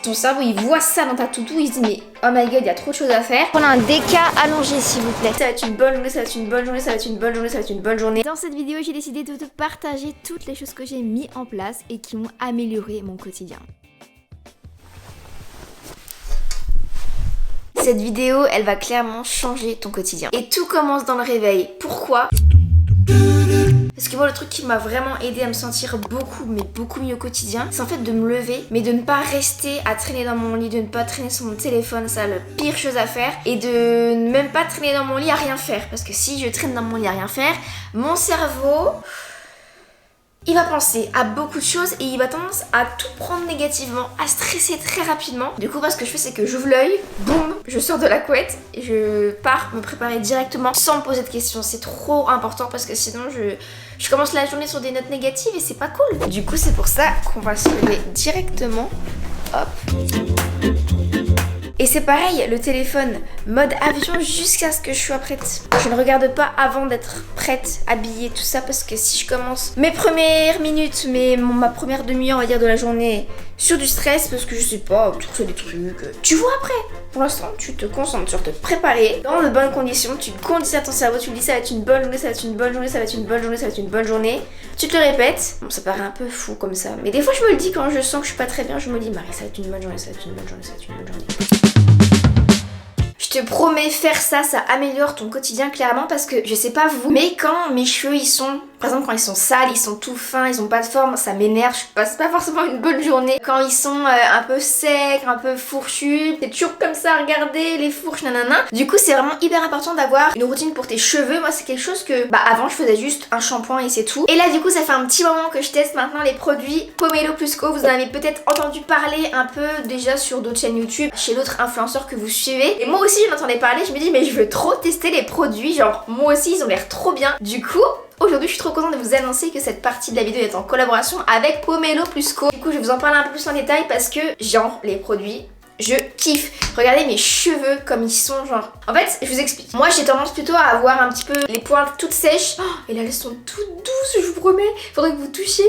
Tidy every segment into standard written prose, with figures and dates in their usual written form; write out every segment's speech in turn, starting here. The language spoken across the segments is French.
Ton cerveau il voit ça dans ta to-do, il se dit mais oh my god, il y a trop de choses à faire. Prenez un déca allongé s'il vous plaît. Ça va être une bonne journée, ça va être une bonne journée, ça va être une bonne journée, ça va être une bonne journée. Dans cette vidéo, j'ai décidé de te partager toutes les choses que j'ai mis en place et qui ont amélioré mon quotidien. Cette vidéo, elle va clairement changer ton quotidien. Et tout commence dans le réveil. Pourquoi ? Parce que moi, le truc qui m'a vraiment aidé à me sentir beaucoup mieux au quotidien, c'est en fait de me lever, mais de ne pas rester à traîner dans mon lit, de ne pas traîner sur mon téléphone, c'est la pire chose à faire, et de ne même pas traîner dans mon lit à rien faire. Parce que si je traîne dans mon lit à rien faire, mon cerveau... il va penser à beaucoup de choses et il va tendance à tout prendre négativement, à stresser très rapidement. Du coup, moi, ce que je fais, c'est que j'ouvre l'œil, boum, je sors de la couette et je pars me préparer directement sans me poser de questions. C'est trop important parce que sinon, je commence la journée sur des notes négatives et c'est pas cool. Du coup, c'est pour ça qu'on va se lever directement. Hop. Et c'est pareil, le téléphone, mode avion jusqu'à ce que je sois prête. Je ne regarde pas avant d'être prête, habillée, tout ça, parce que si je commence mes premières minutes, ma première demi-heure, on va dire, de la journée sur du stress, parce que je sais pas, tu reçois des trucs, tu vois après. Pour l'instant, tu te concentres sur te préparer dans de bonnes conditions, tu conditionnes ton cerveau, tu lui dis ça va être une bonne journée, ça va être une bonne journée, ça va être une bonne journée, ça va être une bonne journée. Tu te le répètes. Bon, ça paraît un peu fou comme ça, mais des fois je me le dis quand je sens que je suis pas très bien, je me dis Marie, ça va être une bonne journée, ça va être une bonne journée, ça va être une bonne journée. Je te promets, faire ça améliore ton quotidien clairement parce que je sais pas vous, mais quand mes cheveux ils sont, par exemple quand ils sont sales, ils sont tout fins, ils ont pas de forme, ça m'énerve, je passe pas forcément une bonne journée. Quand ils sont un peu secs, un peu fourchus, c'est toujours comme ça à regarder les fourches, nanana. Du coup c'est vraiment hyper important d'avoir une routine pour tes cheveux. Moi c'est quelque chose que, avant je faisais juste un shampoing et c'est tout. Et là du coup ça fait un petit moment que je teste maintenant les produits Pomelo Plus Co. Vous en avez peut-être entendu parler un peu déjà sur d'autres chaînes YouTube, chez d'autres influenceurs que vous suivez. Et moi aussi je m'entendais parler, je me dis mais je veux trop tester les produits, genre moi aussi ils ont l'air trop bien. Du coup aujourd'hui je suis trop contente de vous annoncer que cette partie de la vidéo est en collaboration avec Pomelo Plus Co. Du coup je vais vous en parler un peu plus en détail parce que genre les produits je kiffe. Regardez mes cheveux comme ils sont, genre. En fait, je vous explique. Moi, j'ai tendance plutôt à avoir un petit peu les pointes toutes sèches. Oh, et là, elles sont toutes douces, je vous promets. Faudrait que vous touchiez.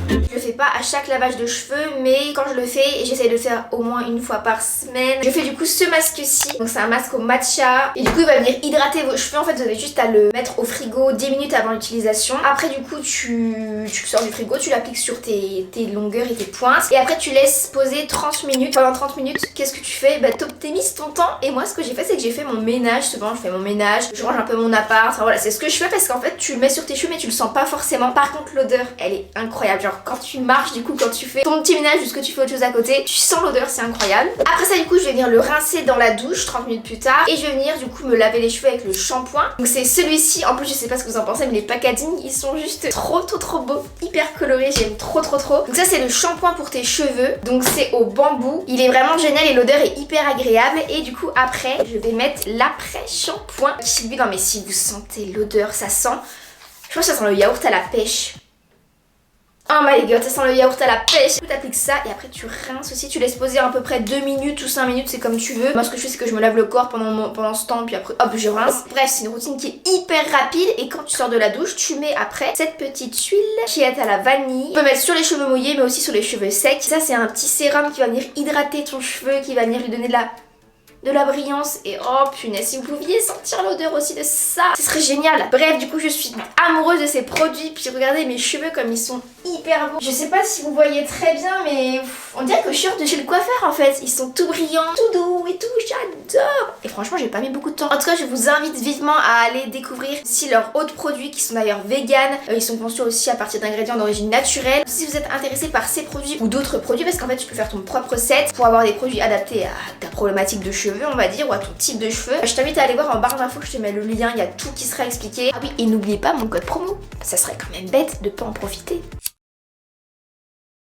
Je le fais pas à chaque lavage de cheveux, mais quand je le fais, j'essaie de le faire au moins une fois par semaine. Je fais du coup ce masque-ci. Donc c'est un masque au matcha. Et du coup, il va venir hydrater vos cheveux. En fait, vous avez juste à le mettre au frigo 10 minutes avant l'utilisation. Après, du coup, tu le sors du frigo, tu l'appliques sur tes longueurs et tes pointes. Et après, tu laisses poser 30 minutes. Pendant 30 minutes, qu'est-ce que tu fais? T'optimises ton temps. Et moi, ce que j'ai fait, c'est que j'ai fait mon ménage. Souvent, je fais mon ménage, je range un peu mon appart. Enfin voilà, c'est ce que je fais parce qu'en fait, tu le mets sur tes cheveux, mais tu le sens pas forcément. Par contre, l'odeur, elle est incroyable. Genre, quand tu marches, du coup, quand tu fais ton petit ménage jusqu'à tu fais autre chose à côté, tu sens l'odeur, c'est incroyable. Après ça, du coup, je vais venir le rincer dans la douche 30 minutes plus tard. Et je vais venir, du coup, me laver les cheveux avec le shampoing. Donc, c'est celui-ci. En plus, je sais pas ce que vous en pensez, mais les packaging, ils sont juste trop beaux. Hyper colorés, j'aime trop. Donc, ça, c'est le shampoing pour tes cheveux. Donc, c'est au bambou. Il est vraiment génial et l'odeur est hyper agréable. Et du coup, après, je vais mettre l'après-shampoing. Qui, non, mais si vous sentez l'odeur, ça sent. Je pense que ça sent le yaourt à la pêche. Oh my god, ça sent le yaourt à la pêche. Tu appliques ça et après tu rinces aussi. Tu laisses poser à peu près 2 minutes ou 5 minutes, c'est comme tu veux. Moi ce que je fais c'est que je me lave le corps pendant ce temps puis après hop je rince. Bref, c'est une routine qui est hyper rapide et quand tu sors de la douche, tu mets après cette petite huile qui est à la vanille. Tu peux mettre sur les cheveux mouillés mais aussi sur les cheveux secs. Ça c'est un petit sérum qui va venir hydrater ton cheveu, qui va venir lui donner de la brillance et oh punaise, si vous pouviez sentir l'odeur aussi de ça, ce serait génial. Bref, du coup je suis amoureuse de ces produits, puis regardez mes cheveux comme ils sont hyper beaux. Je sais pas si vous voyez très bien mais on dirait que je suis de chez le coiffeur en fait. Ils sont tout brillants, tout doux et tout, j'adore. Et franchement j'ai pas mis beaucoup de temps. En tout cas je vous invite vivement à aller découvrir aussi leurs autres produits qui sont d'ailleurs vegan. Ils sont conçus aussi à partir d'ingrédients d'origine naturelle. Si vous êtes intéressé par ces produits ou d'autres produits, parce qu'en fait tu peux faire ton propre set pour avoir des produits adaptés à ta problématique de cheveux on va dire, ou à ton type de cheveux. Je t'invite à aller voir en barre d'infos, je te mets le lien, il y a tout qui sera expliqué. Ah oui, et n'oubliez pas mon code promo, ça serait quand même bête de pas en profiter.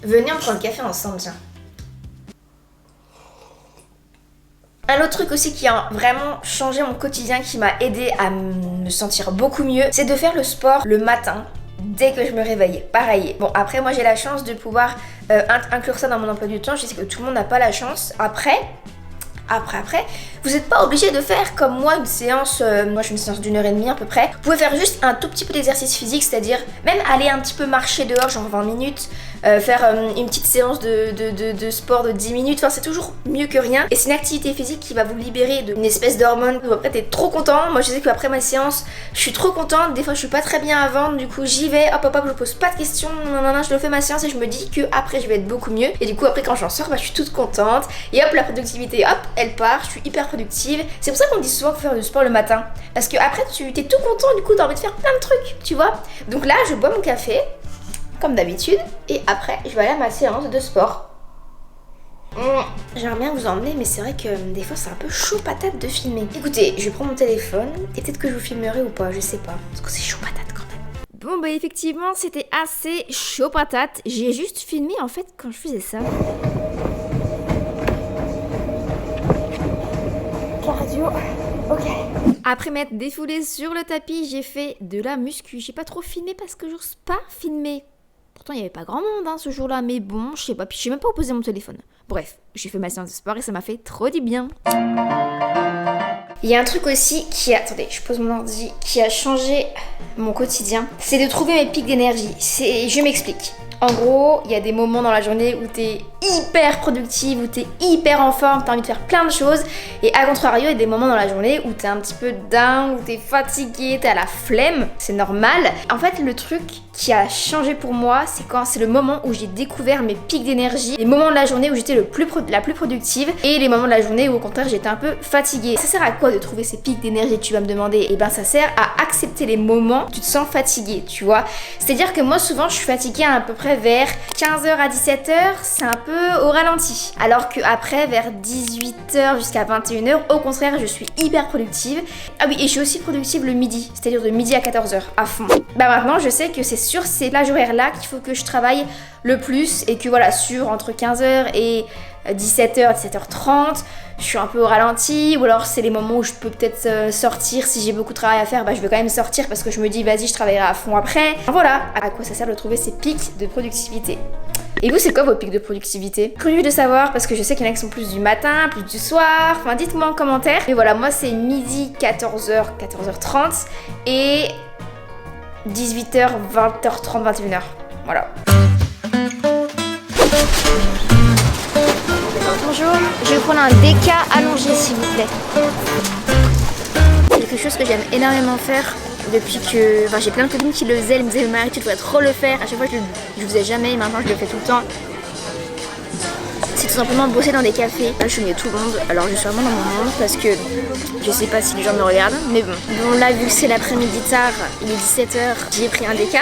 Venez on prend le café ensemble, tiens. Un autre truc aussi qui a vraiment changé mon quotidien, qui m'a aidé à me sentir beaucoup mieux, c'est de faire le sport le matin. Dès que je me réveille, pareil. Bon après moi j'ai la chance de pouvoir inclure ça dans mon emploi du temps. Je sais que tout le monde n'a pas la chance. Après, vous n'êtes pas obligé de faire comme moi une séance, moi je fais une séance d'1h30 à peu près. Vous pouvez faire juste un tout petit peu d'exercice physique, c'est-à-dire même aller un petit peu marcher dehors, genre 20 minutes, faire une petite séance de sport de 10 minutes, enfin c'est toujours mieux que rien. Et c'est une activité physique qui va vous libérer d'une espèce d'hormone où après t'es trop content. Moi je sais qu'après ma séance, je suis trop contente, des fois je suis pas très bien avant, du coup j'y vais, hop, je pose pas de questions, je le fais ma séance et je me dis que après je vais être beaucoup mieux. Et du coup après quand j'en sors, bah je suis toute contente et hop la productivité, hop elle part, je suis hyper productive. C'est pour ça qu'on dit souvent qu'il faut faire du sport le matin, parce que après tu t'es tout content, du coup t'as envie de faire plein de trucs, tu vois. Donc là je bois mon café comme d'habitude et après je vais aller à ma séance de sport. J'aimerais bien vous emmener, mais c'est vrai que des fois c'est un peu chaud patate de filmer. Écoutez, je prends mon téléphone et peut-être que je vous filmerai ou pas, je sais pas, parce que c'est chaud patate quand même. Bon bah effectivement c'était assez chaud patate, j'ai juste filmé en fait quand je faisais ça. Cardio, ok. Après m'être défoulée sur le tapis, j'ai fait de la muscu. J'ai pas trop filmé parce que j'ose pas filmer. Pourtant il y avait pas grand monde ce jour-là, mais bon, je sais pas, puis je sais même pas où poser mon téléphone. Bref, j'ai fait ma séance de sport et ça m'a fait trop du bien. Il y a un truc aussi attendez, je pose mon ordi, qui a changé mon quotidien. C'est de trouver mes pics d'énergie. Je m'explique. En gros, il y a des moments dans la journée où t'es hyper productive, où t'es hyper en forme, t'as envie de faire plein de choses. Et à contrario, il y a des moments dans la journée où t'es un petit peu down, où t'es fatigué, t'as la flemme. C'est normal. En fait, le truc qui a changé pour moi, c'est le moment où j'ai découvert mes pics d'énergie. Les moments de la journée où j'étais la plus productive et les moments de la journée où au contraire j'étais un peu fatiguée. Ça sert à quoi de trouver ces pics d'énergie, tu vas me demander? Et ben ça sert à accepter les moments où tu te sens fatigué, tu vois. C'est-à-dire que moi souvent je suis fatiguée à peu près vers 15h à 17h, c'est un peu au ralenti. Alors que après vers 18h jusqu'à 21h, au contraire je suis hyper productive. Ah oui, et je suis aussi productive le midi, c'est-à-dire de midi à 14h à fond. Bah maintenant je sais que c'est sur ces plages horaires là qu'il faut que je travaille le plus et que voilà, sur entre 15h et 17h, 17h30, je suis un peu au ralenti, ou alors c'est les moments où je peux peut-être sortir. Si j'ai beaucoup de travail à faire, bah je vais quand même sortir parce que je me dis vas-y je travaillerai à fond après. Voilà, à quoi ça sert de trouver ces pics de productivité. Et vous, c'est quoi vos pics de productivité? Curieux de savoir parce que je sais qu'il y en a qui sont plus du matin, plus du soir, enfin dites-moi en commentaire. Mais voilà, moi c'est midi 14h, 14h30 et 18h, 20h30, 21h. Voilà. Bonjour, je vais prendre un déca allongé s'il vous plaît. Quelque chose que j'aime énormément faire depuis que... Enfin j'ai plein de copines qui le faisaient, elles me disaient Marie tu devrais trop le faire. À chaque fois je le faisais jamais et maintenant je le fais tout le temps. C'est tout simplement bosser dans des cafés. Là je suis mieux tout le monde, alors je suis vraiment dans mon monde parce que je sais pas si les gens me regardent, mais bon. Bon là vu que c'est l'après-midi tard, il est 17h, j'ai pris un déca.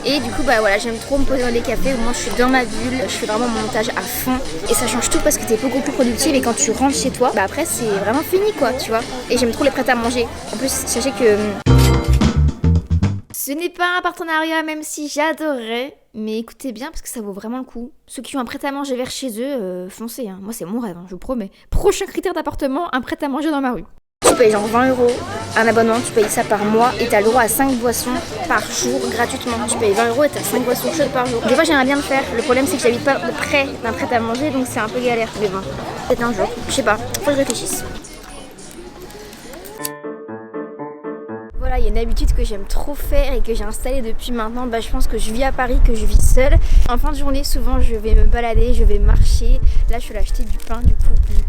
Et du coup bah voilà, j'aime trop me poser dans des cafés où moi je suis dans ma bulle, je fais vraiment mon montage à fond. Et ça change tout parce que t'es beaucoup plus productive et quand tu rentres chez toi, bah après c'est vraiment fini quoi, tu vois. Et j'aime trop les prêts à manger. En plus sachez que... Ce n'est pas un partenariat même si j'adorerais, mais écoutez bien parce que ça vaut vraiment le coup. Ceux qui ont un prêt-à-manger vers chez eux, foncez, hein. Moi c'est mon rêve, hein, je vous promets. Prochain critère d'appartement, un prêt-à-manger dans ma rue. Tu payes genre 20 € un abonnement, tu payes ça par mois et t'as le droit à 5 boissons par jour gratuitement. Tu payes 20 € et t'as 5 boissons chaudes par jour. Des fois j'aimerais bien le faire, le problème c'est que j'habite pas près d'un prêt-à-manger donc c'est un peu galère. Mais bon, peut-être un jour, je sais pas, faut que je réfléchisse. Voilà, il y a une habitude que j'aime trop faire et que j'ai installée depuis maintenant. Bah, je pense que je vis à Paris, que je vis seule. En fin de journée, souvent, je vais me balader, je vais marcher. Là, je suis allée acheter du pain, du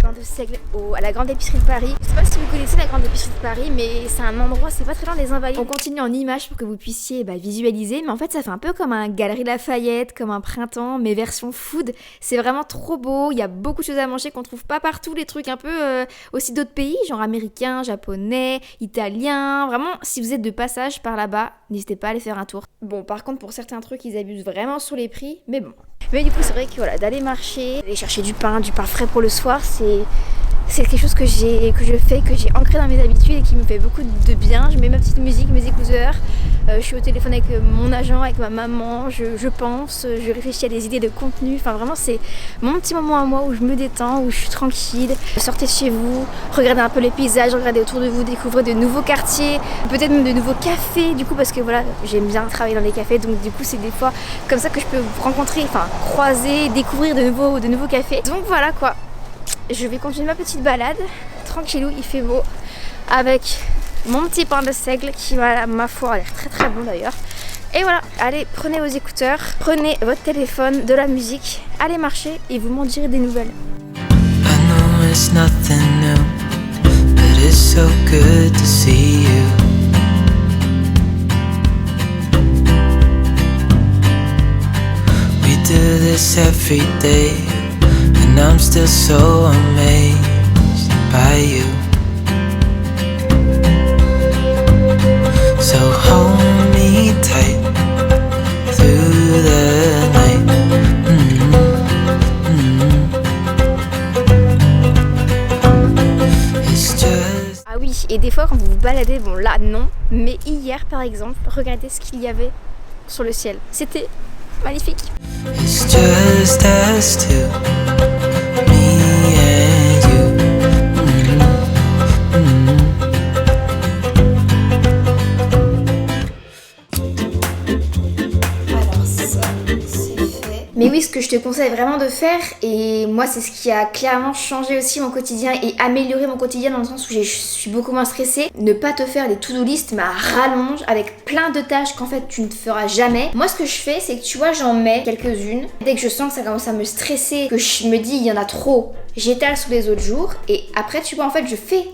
pain de seigle à la grande épicerie de Paris. Je sais pas si vous connaissez la grande épicerie de Paris, mais c'est un endroit, c'est pas très loin des Invalides. On continue en images pour que vous puissiez visualiser. Mais en fait, ça fait un peu comme un Galerie Lafayette, comme un printemps, mais version food. C'est vraiment trop beau. Il y a beaucoup de choses à manger qu'on trouve pas partout. Les trucs un peu aussi d'autres pays, genre américains, japonais, italiens. Vraiment, si vous êtes de passage par là-bas, n'hésitez pas à aller faire un tour. Bon, par contre, pour certains trucs, ils abusent vraiment sur les prix, mais bon. Mais du coup, c'est vrai que voilà, d'aller marcher, d'aller chercher du pain frais pour le soir, c'est quelque chose que je fais, que j'ai ancré dans mes habitudes et qui me fait beaucoup de bien. Je mets ma petite musique, mes écouteurs, je suis au téléphone avec mon agent, avec ma maman, je pense, je réfléchis à des idées de contenu. Enfin vraiment c'est mon petit moment à moi où je me détends, où je suis tranquille. Sortez de chez vous, regardez un peu les paysages, regardez autour de vous, découvrez de nouveaux quartiers, peut-être même de nouveaux cafés du coup parce que voilà, j'aime bien travailler dans les cafés donc du coup c'est des fois comme ça que je peux rencontrer, croiser, découvrir de nouveaux cafés. Donc voilà quoi. Je vais continuer ma petite balade, tranquillou, il fait beau, avec mon petit pain de seigle qui, voilà, ma foi, a l'air très très bon d'ailleurs. Et voilà, allez, prenez vos écouteurs, prenez votre téléphone, de la musique, allez marcher et vous m'en direz des nouvelles. I know it's nothing new, but it's so good to see you. We do this every day, and I'm still so amazed by you. So hold me tight through the night. It's just Ah oui, et des fois quand vous vous baladez, bon là non, mais hier par exemple, regardez ce qu'il y avait sur le ciel. C'était magnifique. It's just us two, me and you. Alors ça, c'est fait. Mais oui, ce que je te conseille vraiment de faire, et moi c'est ce qui a clairement changé aussi mon quotidien et amélioré mon quotidien dans le sens où je suis beaucoup moins stressée, ne pas te faire des to-do list mais à rallonge avec plein de tâches qu'en fait tu ne feras jamais. Moi ce que je fais c'est que tu vois j'en mets quelques-unes. Dès que je sens que ça commence à me stresser, que je me dis il y en a trop, j'étale sur les autres jours et après tu vois en fait je fais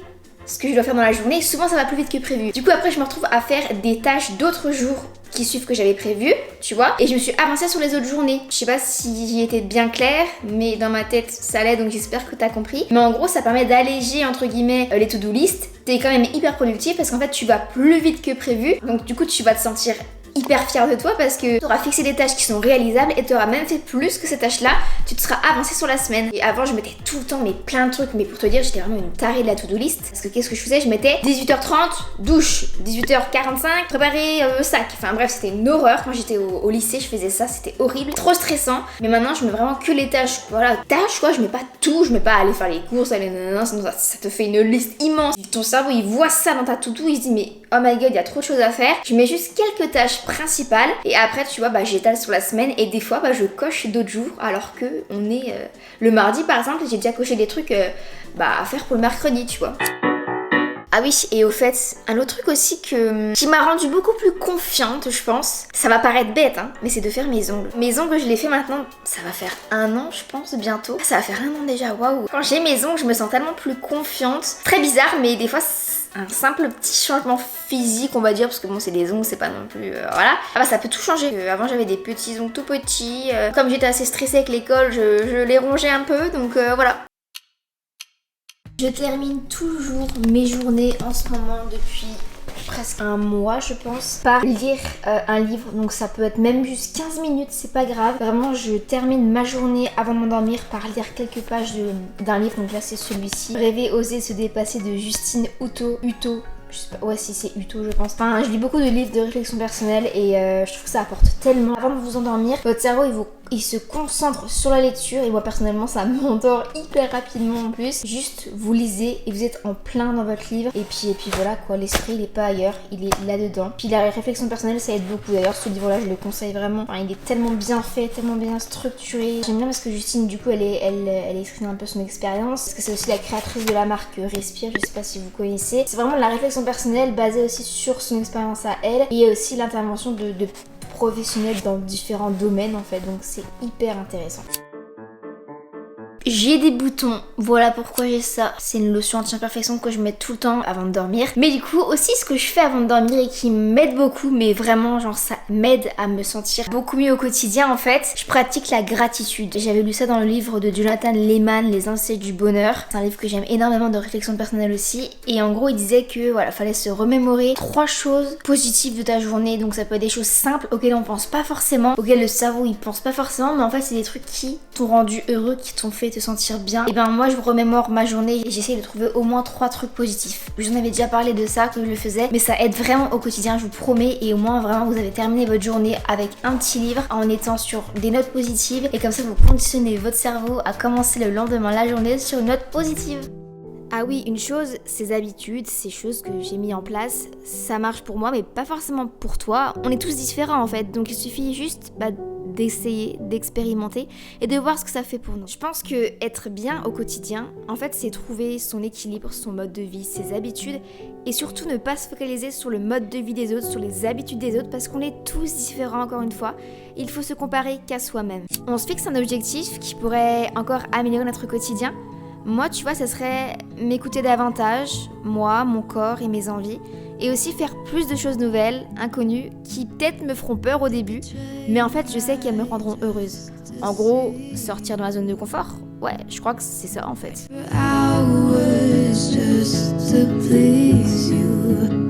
ce que je dois faire dans la journée et souvent ça va plus vite que prévu. Du coup après je me retrouve à faire des tâches d'autres jours qui suivent que j'avais prévu, tu vois, et je me suis avancée sur les autres journées. Je sais pas si j'y étais bien claire, mais dans ma tête ça allait, donc j'espère que t'as compris. Mais en gros ça permet d'alléger entre guillemets les to-do list. T'es quand même hyper productif parce qu'en fait tu vas plus vite que prévu, donc du coup tu vas te sentir hyper fière de toi parce que tu auras fixé des tâches qui sont réalisables et tu auras même fait plus que ces tâches-là, tu te seras avancé sur la semaine. Et avant, je mettais tout le temps mais plein de trucs, mais pour te dire, j'étais vraiment une tarée de la to-do list. Parce que qu'est-ce que je faisais? Je mettais 18h30, douche, 18h45, préparer sac. Enfin bref, c'était une horreur. Quand j'étais au lycée, je faisais ça, c'était horrible, trop stressant. Mais maintenant, je mets vraiment que les tâches. Voilà, tâches quoi, je mets pas tout, je mets pas aller faire les courses, aller nanana, sinon ça te fait une liste immense. Ton cerveau, il voit ça dans ta to-do, il se dit mais oh my god, il y a trop de choses à faire. Je mets juste quelques tâches principales et après tu vois j'étale sur la semaine et des fois je coche d'autres jours alors que on est le mardi par exemple et j'ai déjà coché des trucs à faire pour le mercredi, tu vois. Ah oui, et au fait, un autre truc aussi qui m'a rendue beaucoup plus confiante, je pense. Ça va paraître bête, hein, mais c'est de faire mes ongles. Mes ongles, je les fais maintenant, ça va faire 1 an, je pense, bientôt. Ça va faire 1 an déjà, waouh. Quand j'ai mes ongles, je me sens tellement plus confiante. Très bizarre, mais des fois, un simple petit changement physique, on va dire, parce que bon, c'est des ongles, c'est pas non plus... voilà. Ça peut tout changer. Avant, j'avais des petits ongles tout petits. Comme j'étais assez stressée avec l'école, je les rongeais un peu, donc voilà. Je termine toujours mes journées en ce moment depuis presque 1 mois je pense par lire un livre, donc ça peut être même juste 15 minutes, c'est pas grave. Vraiment je termine ma journée avant de m'endormir par lire quelques pages d'un livre, donc là c'est celui-ci, Rêver, oser, se dépasser de Justine Hutto. Je sais pas, ouais si c'est Hutto je pense. Enfin je lis beaucoup de livres de réflexion personnelle et je trouve que ça apporte tellement. Avant de vous endormir, votre cerveau il se concentre sur la lecture et moi personnellement ça m'endort hyper rapidement en plus. Juste vous lisez et vous êtes en plein dans votre livre et puis voilà quoi, l'esprit il est pas ailleurs, il est là-dedans. Puis la réflexion personnelle ça aide beaucoup d'ailleurs, ce livre là je le conseille vraiment. Enfin, il est tellement bien fait, tellement bien structuré. J'aime bien parce que Justine du coup elle écrit un peu son expérience, parce que c'est aussi la créatrice de la marque Respire, je sais pas si vous connaissez. C'est vraiment de la réflexion personnelle basée aussi sur son expérience à elle et aussi l'intervention de professionnels dans différents domaines en fait, donc c'est hyper intéressant. J'ai des boutons, voilà pourquoi j'ai ça. C'est une lotion anti-imperfection que je mets tout le temps avant de dormir. Mais du coup aussi ce que je fais avant de dormir et qui m'aide beaucoup, mais vraiment genre ça m'aide à me sentir beaucoup mieux au quotidien en fait, je pratique la gratitude. J'avais lu ça dans le livre de Jonathan Lehman, Les Insectes du Bonheur. C'est un livre que j'aime énormément, de réflexion personnelle aussi. Et en gros il disait que voilà, fallait se remémorer 3 choses positives de ta journée. Donc ça peut être des choses simples auxquelles on pense pas forcément, auxquelles le cerveau il pense pas forcément, mais en fait c'est des trucs qui t'ont rendu heureux, qui t'ont fait te sentir bien. Et ben moi je remémore ma journée et j'essaye de trouver au moins 3 trucs positifs. Je vous en avais déjà parlé de ça, que je le faisais, mais ça aide vraiment au quotidien, je vous promets. Et au moins vraiment vous avez terminé votre journée avec un petit livre en étant sur des notes positives et comme ça vous conditionnez votre cerveau à commencer le lendemain la journée sur une note positive. Ah oui, une chose, ces habitudes, ces choses que j'ai mis en place, ça marche pour moi mais pas forcément pour toi. On est tous différents en fait, donc il suffit juste d'essayer, d'expérimenter et de voir ce que ça fait pour nous. Je pense que être bien au quotidien, en fait, c'est trouver son équilibre, son mode de vie, ses habitudes et surtout ne pas se focaliser sur le mode de vie des autres, sur les habitudes des autres parce qu'on est tous différents encore une fois. Il faut se comparer qu'à soi-même. On se fixe un objectif qui pourrait encore améliorer notre quotidien. Moi, tu vois, ça serait m'écouter davantage, moi, mon corps et mes envies, et aussi faire plus de choses nouvelles, inconnues, qui peut-être me feront peur au début, mais en fait, je sais qu'elles me rendront heureuse. En gros, sortir de ma zone de confort, ouais, je crois que c'est ça en fait. Hours just to please you.